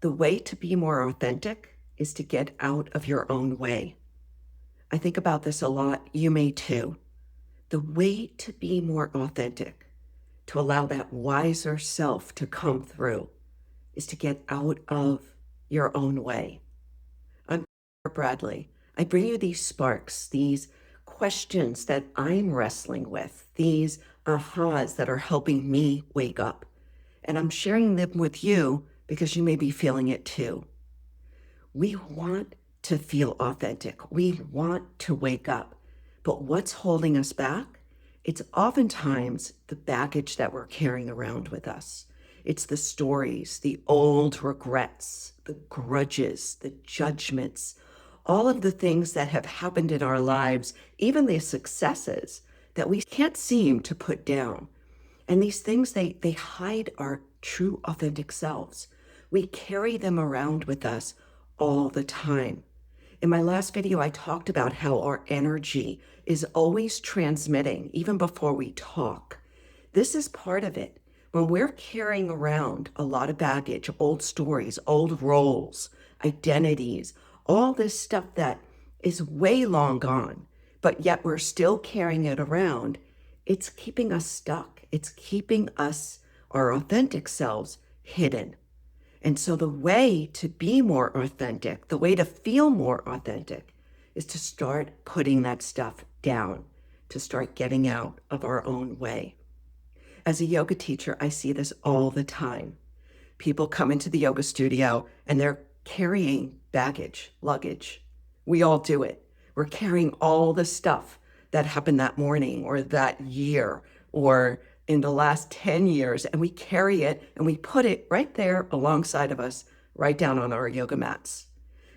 The way to be more authentic is to get out of your own way. I think about this a lot. You may too. The way to be more authentic, to allow that wiser self to come through, is to get out of your own way. I'm Cara Bradley. I bring you these sparks, these questions that I'm wrestling with, these ahas that are helping me wake up. And I'm sharing them with you because you may be feeling it too. We want to feel authentic. We want to wake up. But what's holding us back? It's oftentimes the baggage that we're carrying around with us. It's the stories, the old regrets, the grudges, the judgments, all of the things that have happened in our lives, even the successes that we can't seem to put down. And these things, they hide our true authentic selves. We carry them around with us all the time. In my last video, I talked about how our energy is always transmitting, even before we talk. This is part of it. When we're carrying around a lot of baggage, old stories, old roles, identities, all this stuff that is way long gone, but yet we're still carrying it around, it's keeping us stuck. It's keeping us, our authentic selves, hidden. And so the way to be more authentic, the way to feel more authentic, is to start putting that stuff down, to start getting out of our own way. As a yoga teacher, I see this all the time. People come into the yoga studio and they're carrying baggage, luggage. We all do it. We're carrying all the stuff that happened that morning or that year or in the last 10 years, and we carry it and we put it right there alongside of us, right down on our yoga mats.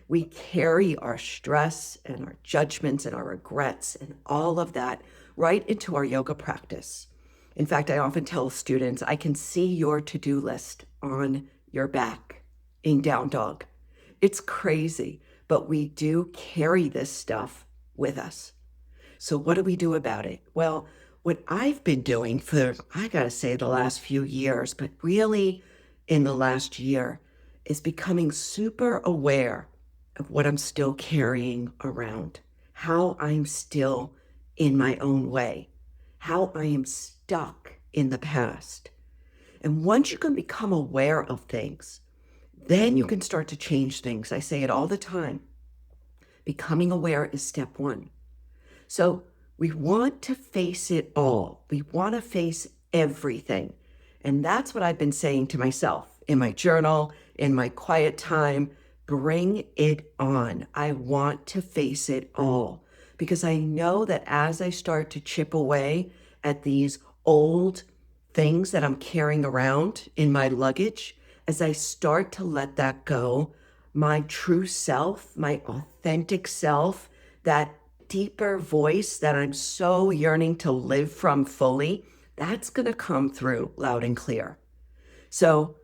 We carry our stress and our judgments and our regrets and all of that right into our yoga practice. In fact, I often tell students, I can see your to-do list on your back in down dog. It's crazy, but we do carry this stuff with us. So what do we do about it? Well, what I've been doing for, I gotta say, the last few years, but really in the last year, is becoming super aware of what I'm still carrying around, how I'm still in my own way, how I am stuck in the past. And once you can become aware of things, then you can start to change things. I say it all the time. Becoming aware is step one. So we want to face it all. We want to face everything. And that's what I've been saying to myself in my journal, in my quiet time. Bring it on. I want to face it all because I know that as I start to chip away at these old things that I'm carrying around in my luggage, as I start to let that go, my true self, my authentic self, that deeper voice that I'm so yearning to live from fully, that's going to come through loud and clear. So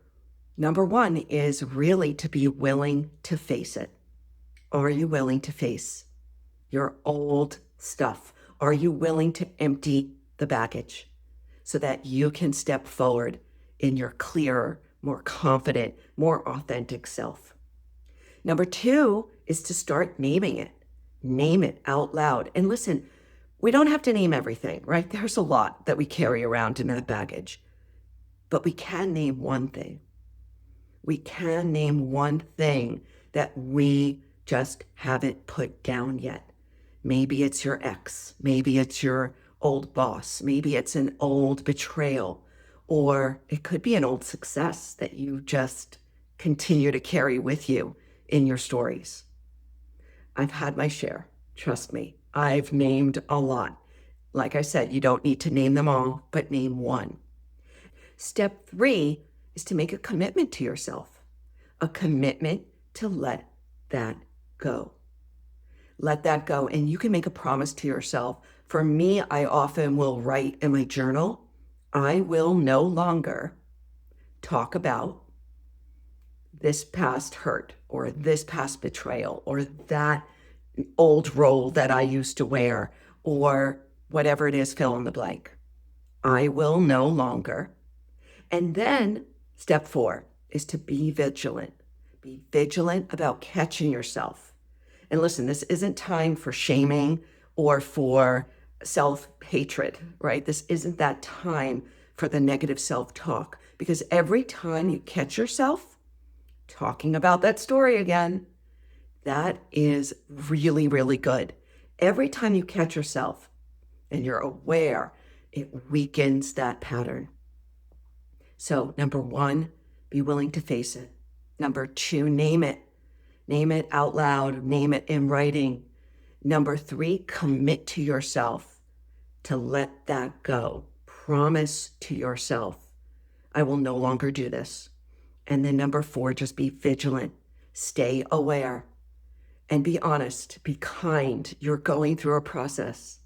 number one is really to be willing to face it. Are you willing to face your old stuff? Are you willing to empty the baggage so that you can step forward in your clearer, more confident, more authentic self? Number two is to start naming it. Name it out loud. And listen, we don't have to name everything, right? There's a lot that we carry around in that baggage. But we can name one thing. We can name one thing that we just haven't put down yet. Maybe it's your ex. Maybe it's your old boss. Maybe it's an old betrayal. Or it could be an old success that you just continue to carry with you in your stories. I've had my share. Trust me. I've named a lot. Like I said, you don't need to name them all, but name one. Step three is to make a commitment to yourself, a commitment to let that go. Let that go. And you can make a promise to yourself. For me, I often will write in my journal, I will no longer talk about this past hurt or this past betrayal or that old role that I used to wear or whatever it is, fill in the blank. I will no longer. And then step four is to be vigilant. Be vigilant about catching yourself. And listen, this isn't time for shaming or for self-hatred, right? This isn't that time for the negative self-talk, because every time you catch yourself talking about that story again, that is really, really good. Every time you catch yourself and you're aware, it weakens that pattern. So, number one, be willing to face it. Number two, name it. Name it out loud, name it in writing. Number three, commit to yourself to let that go. Promise to yourself, I will no longer do this. And then number four, just be vigilant. Stay aware and be honest, be kind. You're going through a process.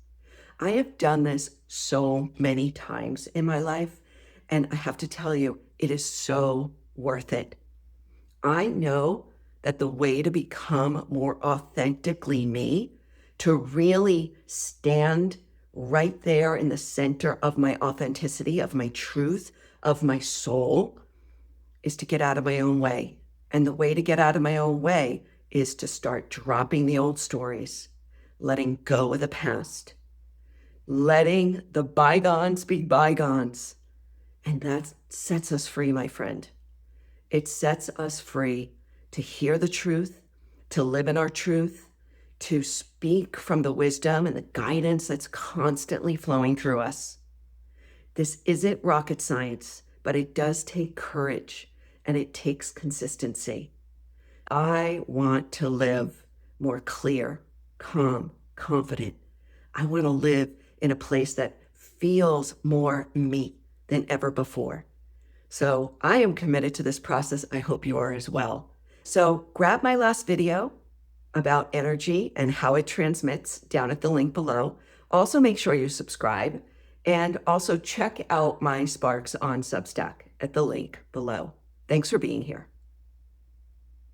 I have done this so many times in my life, and I have to tell you, it is so worth it. I know that the way to become more authentically me, to really stand right there in the center of my authenticity, of my truth, of my soul, is to get out of my own way. And the way to get out of my own way is to start dropping the old stories, letting go of the past, letting the bygones be bygones. And that sets us free, my friend. It sets us free to hear the truth, to live in our truth, to speak from the wisdom and the guidance that's constantly flowing through us. This isn't rocket science, but it does take courage and it takes consistency. I want to live more clear, calm, confident. I want to live in a place that feels more me than ever before. So I am committed to this process. I hope you are as well. So grab my last video about energy and how it transmits down at the link below. Also make sure you subscribe and also check out my Sparks on Substack at the link below. Thanks for being here.